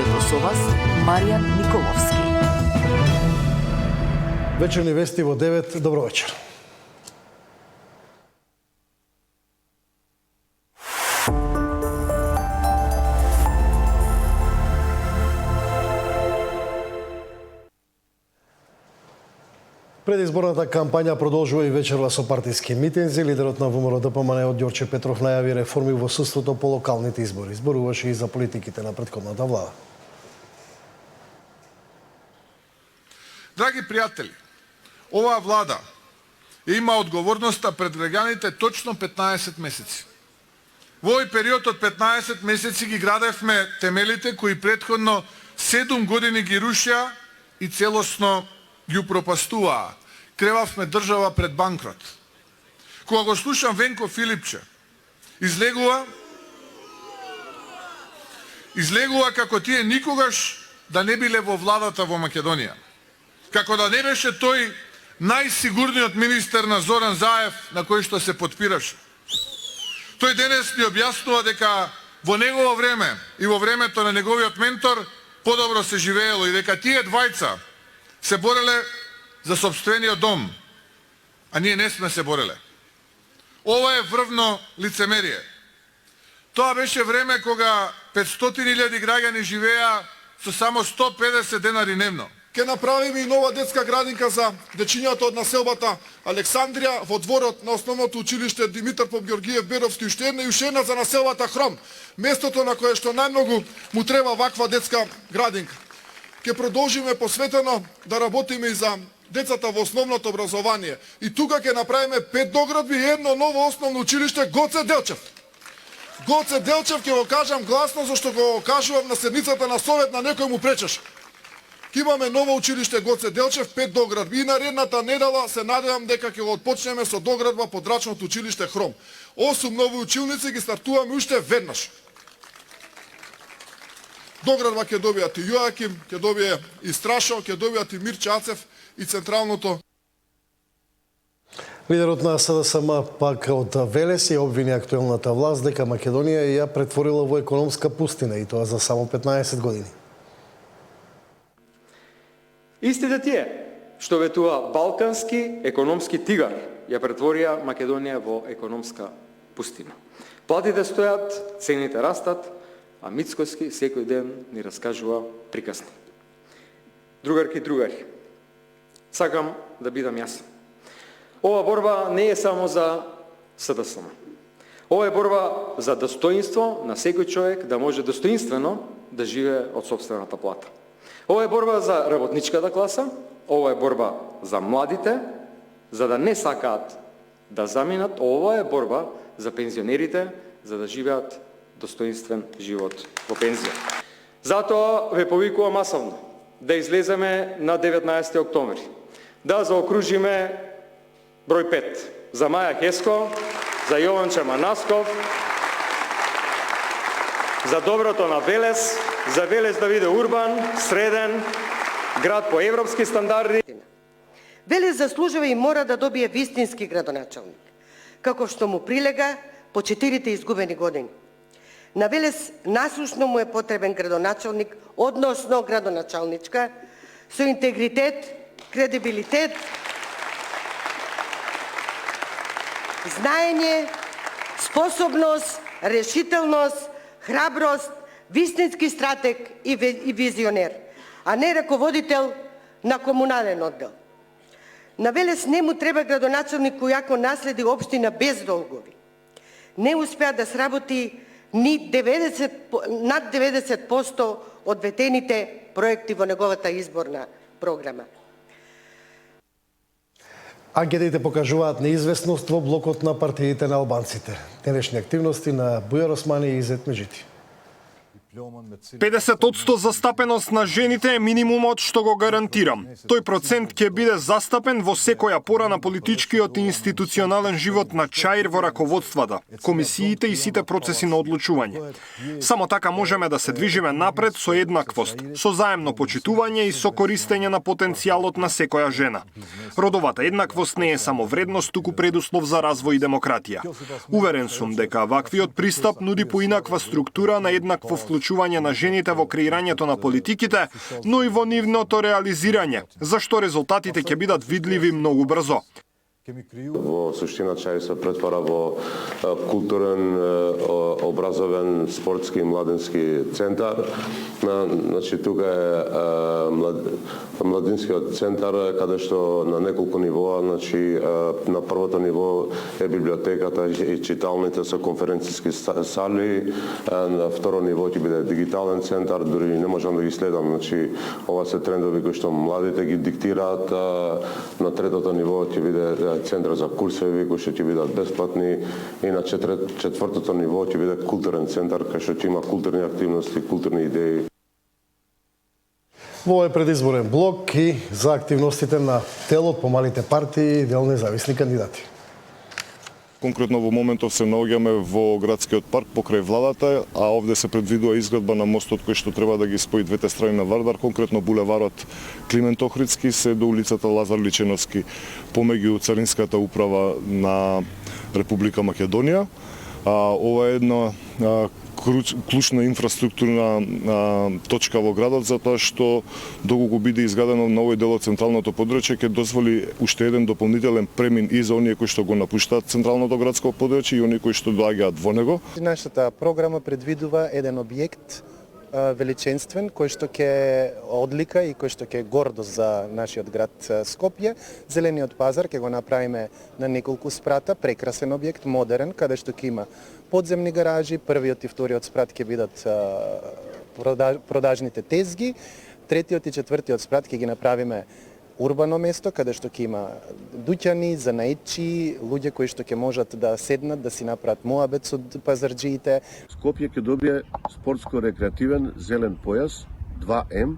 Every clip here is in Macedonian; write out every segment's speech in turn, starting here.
студиото со вас Маријан Николовски. Вечерни вести во 9. Добро вечер. Предизборната кампања продолжува и вечерва со партиски митинзи. Лидерот на ВМРО-ДПМН од Ѓорче Петров најави реформи во судството по локалните избори. Зборуваше и за политиките на претходната влада. Драги пријатели, оваа влада има одговорноста пред граѓаните точно 15 месеци. Во овој период од 15 месеци ги градевме темелите кои претходно 7 години ги рушија и целосно ги упропастуваа. Кревавме држава пред банкрот. Кога го слушам Венко Филипче, излегува како тие никогаш да не биле во владата во Македонија. Како да не беше тој најсигурниот министер на Зоран Заев на кој што се подпираше. Тој денес ни објаснува дека во негово време и во времето на неговиот ментор подобро се живеело и дека тие двајца се бореле за собствениот дом, а ние не сме се бореле. Ова е врвно лицемерие. Тоа беше време кога 500.000 граѓани живеа со само 150 денари дневно. Ке направиме и нова детска градинка за дечињата од населбата Александрија во дворот на основното училиште Димитар Поп Ѓоргиев Беровски, уште една за населбата Хром, местото на кое што најмногу му треба ваква детска градинка. Ке продолжиме посветено да работиме и за децата во основното образование. И тука ке направиме 5 доградби и едно ново основно училиште Гоце Делчев. Гоце Делчев ќе го кажам гласно зашто го кажувам на седницата на совет, на некој му пречеше. Ке имаме ново училиште Гоце Делчев, 5 доградби и наредната недела се надевам дека ќе го отпочнеме со доградба подрачното училиште Хром. 8 нови училници ги стартуваме уште веднаш. Доградба ќе добијат и Јоаким, ќе добие и Страшо, ќе добијат и Мирче Ацев и Централното. Лидерот на СДСМ пак од Велес ја обвини актуелната власт дека Македонија ја претворила во економска пустина и тоа за само 15 години. Истите тие што ветува балкански економски тигар ја претворија Македонија во економска пустина. Платите стојат, цените растат, а Мицкоски секој ден ни раскажува приказни. Другарки и другари, сакам да бидам јасен. Ова борба не е само за СДСМ. Ова е борба за достоинство на секој човек да може достоинствено да живее од сопствената плата. Ова е борба за работничката класа, ова е борба за младите, за да не сакаат да заминат, ова е борба за пензионерите, за да живеат достоинствен живот во пензија. Затоа ве повикувам масовно да излеземе на 19 октомври, да заокружиме број 5 за Маја Хеско, за Јованче Манасков, за доброто на Велес, за Велес да биде урбан, среден, град по европски стандарди. Велес заслужува и мора да добие вистински градоначалник, како што му прилега по 4 изгубени години. На Велес насушно му е потребен градоначалник, односно градоначалничка, со интегритет, кредибилитет, знаење, способност, решителност, храброст, вистински стратег и визионер, а не раководител на комунален оддел. На Велес не му треба градоначалник кој ако наследи општина без долгови. Не успеа да сработи над 90% од ветените проекти во неговата изборна програма. Анкетите покажуваат неизвестност во блокот на партиите на албанците. Денешни активности на Бујар Османи и Изет Межити. 50% застапеност на жените е минимумот што го гарантирам. Тој процент ќе биде застапен во секоја пора на политичкиот и институционален живот на ЧАИР во раководствата, комисиите и сите процеси на одлучување. Само така можеме да се движиме напред со еднаквост, со заемно почитување и со користење на потенцијалот на секоја жена. Родовата еднаквост не е само вредност, туку предуслов за развој и демократија. Уверен сум дека ваквиот пристап нуди поинаква структура на еднакво вклучување вклучување на жените во креирањето на политиките, но и во нивното реализирање, зашто резултатите ќе бидат видливи многу брзо. Во суштина Чаир се претвара во културен, образовен, спортски и младински центар. Значи тука е младинскиот центар каде што на неколку нивоа, значи на првото ниво е библиотеката и читалните со конференциски сали, на второ ниво ќе биде дигитален центар, дури не можам да ги следам, значи ова се трендови кои што младите ги диктираат, на третото ниво ќе биде центар за курсеви кои што ќе бидат бесплатни и на четвртото ниво ќе биде културен центар кај што ќе има културни активности, културни идеи. Во овој предизборен блок и за активностите на телот по малите партии и дел независни кандидати. Конкретно во моментов се наоѓаме во градскиот парк покрај владата, а овде се предвидува изградба на мостот кој што треба да ги спои двете страни на Вардар, конкретно булеварот Климент Охридски се до улицата Лазар Личеновски, помеѓу Царинската управа на Република Македонија. Ова е една клучна инфраструктурна точка во градот, затоа што доколку биде изградено на овој дел од централното подрачје, ќе дозволи уште еден дополнителен премин и за оние кои што го напуштаат централното градско подрачје и оние кои што доаѓаат во него. Нашата програма предвидува еден објект величенствен, кој што ќе одлика и кој што ќе гордост за нашиот град Скопје. Зелениот пазар ќе го направиме на неколку спрата, прекрасен објект, модерен, каде што ќе има подземни гаражи, првиот и вториот спрат ќе бидат продажните тезги, третиот и четвртиот спрат ќе ги направиме урбано место, каде што ќе има дуќани, занаетчи, луѓе кои што ќе можат да седнат, да си направат моабет со пазарџиите. Скопје ќе добие спортско-рекреативен зелен појас 2М,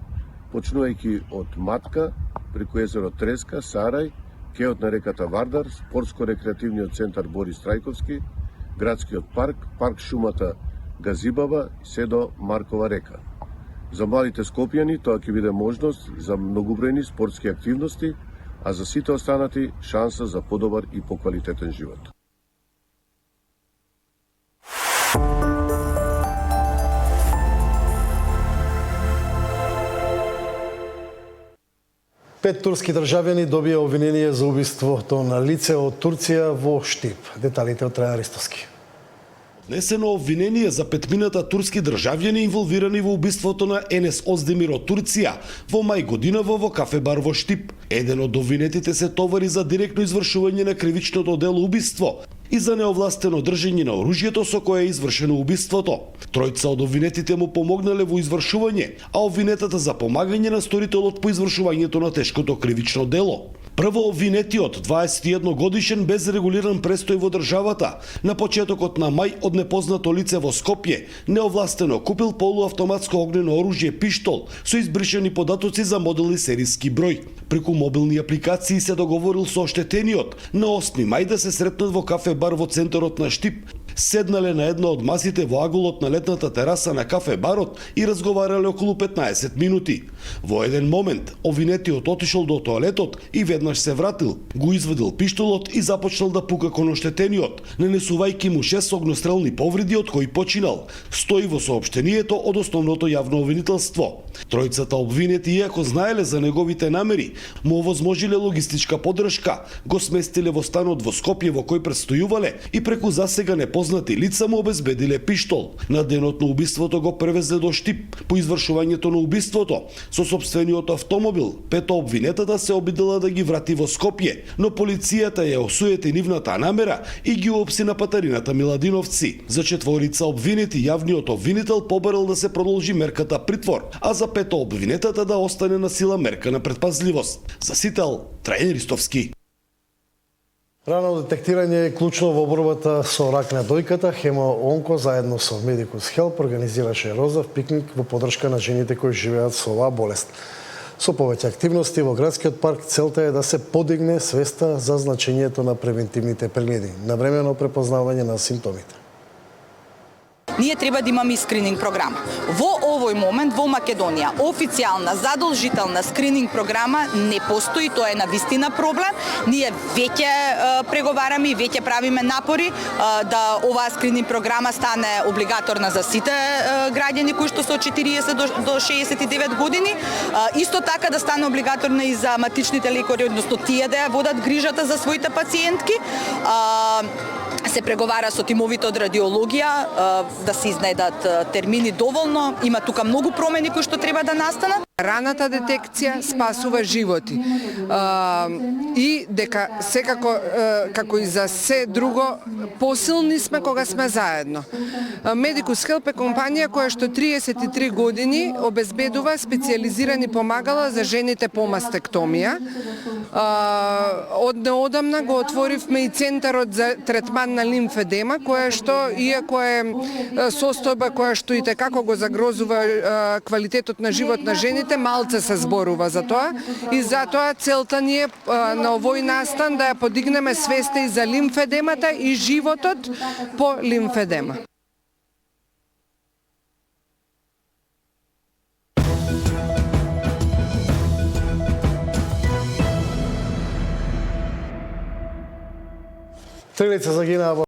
почнувајќи од Матка, преку езеро Треска, Сарај, кеот на реката Вардар, спортско-рекреативниот центар Борис Трајковски, градскиот парк, парк шумата Газибава, се до Маркова река. За младите скопјани тоа ќе биде можност за многобројни спортски активности, а за сите останати шанса за подобар и поквалитетен живот. Пет турски државјани добија обвинение за убиството на лице од Турција во Штип. Деталите од Трајан Ристовски. Внесено обвинение за петмината турски државјани инволвирани во убиството на Енес Оздемир од Турција во мај годинава во кафе бар во Штип. Еден од обвинетите се товари за директно извршување на кривичното дело убиство и за неовластено држење на оружјето со кое е извршено убиството. Тројца од обвинетите му помогнале во извршување, а обвинетата за помагање на сторителот по извршувањето на тешкото кривично дело. Прво обвинетиот, 21 годишен без регулиран престој во државата, на почетокот на мај од непознато лице во Скопје, неовластено купил полуавтоматско огнено оружје пиштол со избришени податоци за модел и сериски број. Преку мобилни апликации се договорил со оштетениот на 8 мај да се сретнат во кафе бар во центарот на Штип. Седнале на една од масите во аголот на летната тераса на кафе барот и разговарале околу 15 минути. Во еден момент, обвинетиот отишол до тоалетот и веднаш се вратил, го извадил пиштолот и започнал да пука кон оштетениот, нанесувајќи му 6 огнестрелни повреди од кои починал. Стои во соопштението од основното јавно обвинителство. Тројцата обвинети, иако знаеле за неговите намери, му овозможиле логистичка поддршка, го сместиле во станот во Скопје во кој престојувале и преку засега непознати лица му обезбедиле пиштол. На денот на убиството го превезле до Штип. По извршувањето на убиството, со сопствениот автомобил, пето обвинетата се обидела да ги врати во Скопје, но полицијата ја осуети нивната намера и ги уопси на патарината Миладиновци. За четворица обвинети, јавниот обвинител побарал да се продолжи мерката притвор, а за пето обвинетата да остане на сила мерка на предпазливост. За Сител, Трајан Ристовски. Рано детектирање е клучно во борбата со рак на дојката. Хемо Онко заедно со Медикус Хелп организираше розов пикник во поддршка на жените кои живеат со оваа болест. Со повеќе активности во градскиот парк целта е да се подигне свеста за значењето на превентивните прегледи, навремено препознавање на симптомите. ние треба да имаме и скрининг програма. Во овој момент во Македонија официјална задолжителна скрининг програма не постои, тоа е навистина проблем. Ние веќе преговараме и веќе правиме напори да оваа скрининг програма стане облигаторна за сите граѓани кои што се од 40 до 69 години. Исто така да стане облигаторна и за матичните лекари, односно тие да ја водат грижата за своите пациентки. Се преговара со тимовите од радиологија да се изнедат термини доволно. Има тука многу промени кои што треба да настанат. Раната детекција спасува животи и дека секако, како и за се друго, посилни сме кога сме заедно. Medicus Help е компанија која што 33 години обезбедува специјализирани помагала за жените по мастектомија. Од неодамна го отворивме и центарот за третман на лимфедема, која што, иако е состојба која што и како го загрозува квалитетот на живот на жените, малце се зборува за тоа и затоа целта ни е на овој настан да ја подигнеме свеста и за лимфедемата и животот по лимфедема. Три лица загинаа во